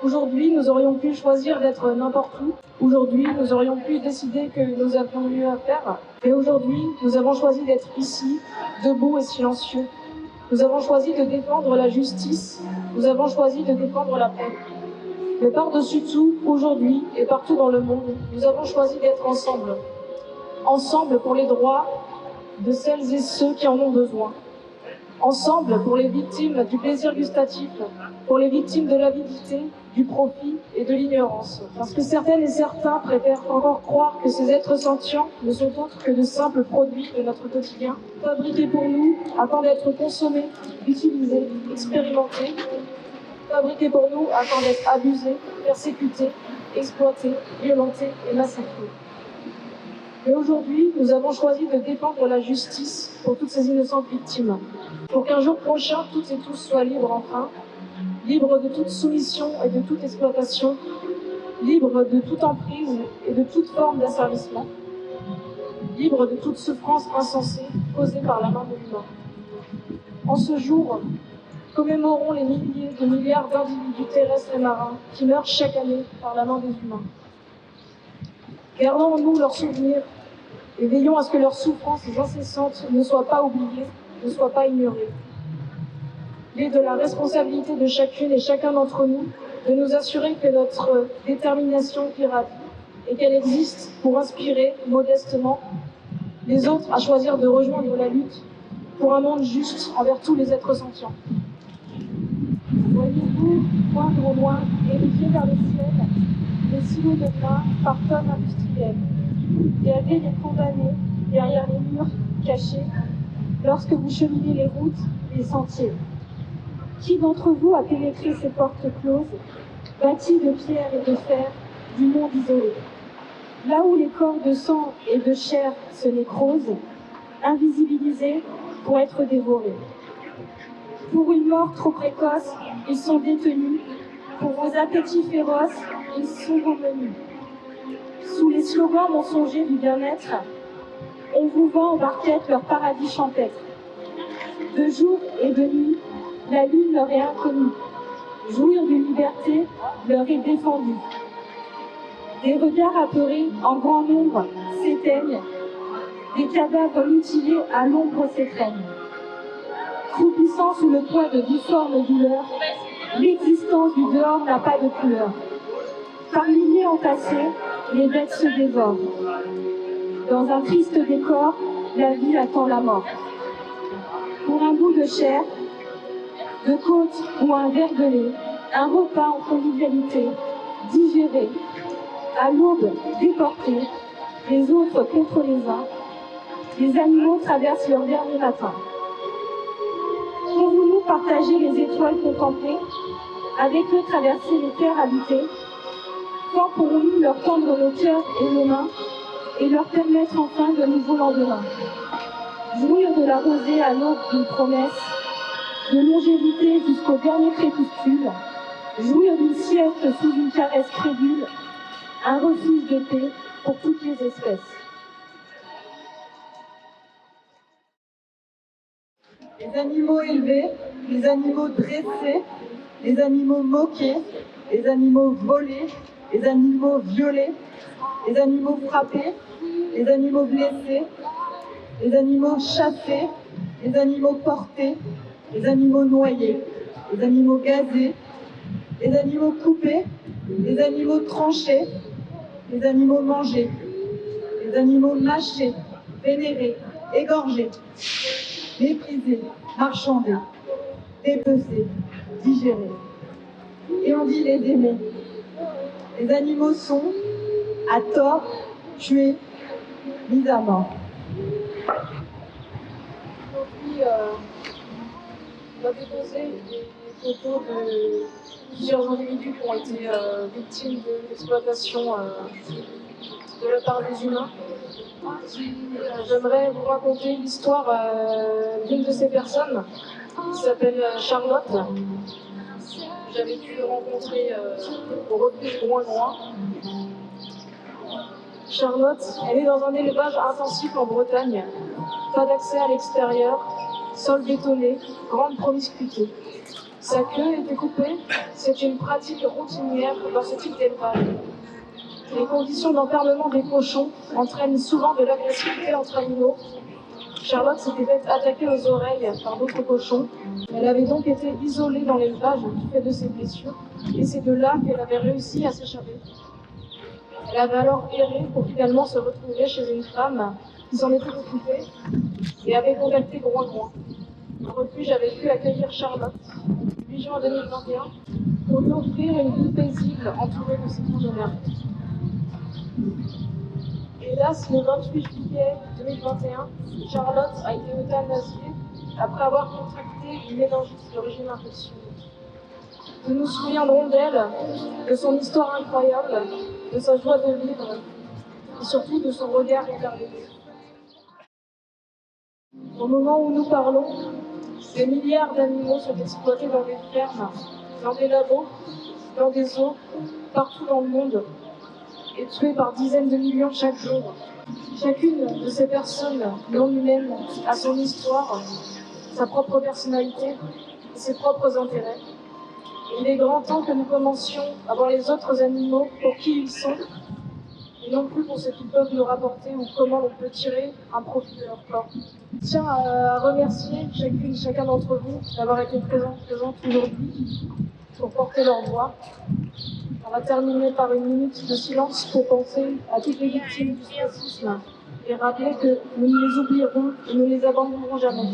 Aujourd'hui, nous aurions pu choisir d'être n'importe où. Aujourd'hui, nous aurions pu décider que nous avions mieux à faire. Mais aujourd'hui, nous avons choisi d'être ici, debout et silencieux. Nous avons choisi de défendre la justice. Nous avons choisi de défendre la paix. Mais par-dessus tout, aujourd'hui et partout dans le monde, nous avons choisi d'être ensemble. Ensemble pour les droits de celles et ceux qui en ont besoin. Ensemble pour les victimes du plaisir gustatif, pour les victimes de l'avidité, du profit et de l'ignorance. Parce que certaines et certains préfèrent encore croire que ces êtres sentients ne sont autres que de simples produits de notre quotidien, fabriqués pour nous afin d'être consommés, utilisés, expérimentés, fabriqués pour nous afin d'être abusés, persécutés, exploités, violentés et massacrés. Mais aujourd'hui, nous avons choisi de défendre la justice pour toutes ces innocentes victimes, pour qu'un jour prochain, toutes et tous soient libres enfin, libres de toute soumission et de toute exploitation, libres de toute emprise et de toute forme d'asservissement, libres de toute souffrance insensée causée par la main de l'humain. En ce jour, commémorons les milliers de milliards d'individus terrestres et marins qui meurent chaque année par la main des humains. Gardons en nous leurs souvenirs et veillons à ce que leurs souffrances incessantes ne soient pas oubliées, ne soient pas ignorées. Il est de la responsabilité de chacune et chacun d'entre nous de nous assurer que notre détermination irradie et qu'elle existe pour inspirer modestement les autres à choisir de rejoindre la lutte pour un monde juste envers tous les êtres sentients. Voyez-vous, poindre au loin, érigés vers le ciel, les silos de grains par tonnes industrielles. Regardez les condamnés derrière les murs cachés lorsque vous cheminez les routes, les sentiers. Qui d'entre vous a pénétré ces portes closes, bâties de pierre et de fer, du monde isolé? Là où les corps de sang et de chair se nécrosent, invisibilisés pour être dévorés. Pour une mort trop précoce, ils sont détenus. Pour vos appétits féroces, ils sont vos menus. Sous les slogans mensongers du bien-être, on vous vend en barquette leur paradis champêtre. De jour et de nuit, la lune leur est inconnue. Jouir d'une liberté leur est défendu. Des regards apeurés en grand nombre s'éteignent. Des cadavres mutilés à l'ombre s'étreignent. Croupissant sous le poids de difformes douleurs, l'existence du dehors n'a pas de couleur. Par milliers entassés, les bêtes se dévorent. Dans un triste décor, la vie attend la mort. Pour un bout de chair, de côte ou un verre de lait, un repas en convivialité, digéré, à l'aube déporté, les autres contre les uns, les animaux traversent leur dernier matin. Pouvons-nous partager les étoiles contemplées, avec eux traverser les terres habitées? Quand pourrons-nous leur tendre nos cœurs et nos mains et leur permettre enfin de nouveaux lendemains? Jouir de la rosée à l'aube d'une promesse, de longévité jusqu'au dernier crépuscule, jouir d'une sieste sous une caresse crédule, un refuge de paix pour toutes les espèces. Les animaux élevés, les animaux dressés, les animaux moqués, les animaux volés, les animaux violés, les animaux frappés, les animaux blessés, les animaux chassés, les animaux portés, les animaux noyés, les animaux gazés, les animaux coupés, les animaux tranchés, les animaux mangés, les animaux mâchés, vénérés, égorgés, méprisés, marchandés, dépecés, digérés. Et on dit les aimer. Les animaux sont, à tort, tués, mis à mort. Aujourd'hui, on va déposer des photos de plusieurs individus qui ont été victimes de l'exploitation de la part des humains. J'aimerais vous raconter l'histoire d'une de ces personnes qui s'appelle Charlotte. J'avais pu rencontrer au refuge Groin-Groin. Charlotte, elle est dans un élevage intensif en Bretagne. Pas d'accès à l'extérieur, sol bétonné, grande promiscuité. Sa queue était coupée, c'est une pratique routinière dans ce type d'élevage. Les conditions d'enfermement des cochons entraînent souvent de l'agressivité entre animaux. Charlotte s'était faite attaquer aux oreilles par d'autres cochons. Elle avait donc été isolée dans l'élevage du fait de ses blessures, et c'est de là qu'elle avait réussi à s'échapper. Elle avait alors erré pour finalement se retrouver chez une femme qui s'en était occupée et avait contacté Groin-Groin. Le refuge avait pu accueillir Charlotte le 8 juin 2021 pour lui offrir une vie paisible entourée de ses congénères. Hélas, le 28 juillet 2021, Charlotte a été euthanasiée après avoir contracté une méningite d'origine infectieuse. Nous nous souviendrons d'elle, de son histoire incroyable, de sa joie de vivre et surtout de son regard émerveillé. Au moment où nous parlons, des milliards d'animaux sont exploités dans des fermes, dans des labos, dans des zoos, partout dans le monde, et tués par dizaines de millions chaque jour. Chacune de ces personnes non humaines a son histoire, sa propre personnalité et ses propres intérêts. Et il est grand temps que nous commencions à voir les autres animaux pour qui ils sont, et non plus pour ce qu'ils peuvent nous rapporter ou comment on peut tirer un profit de leur corps. Je tiens à remercier chacun d'entre vous d'avoir été présente aujourd'hui pour porter leur voix. On va terminer par une minute de silence pour penser à toutes les victimes du racisme et rappeler que nous ne les oublierons et nous ne les abandonnerons jamais.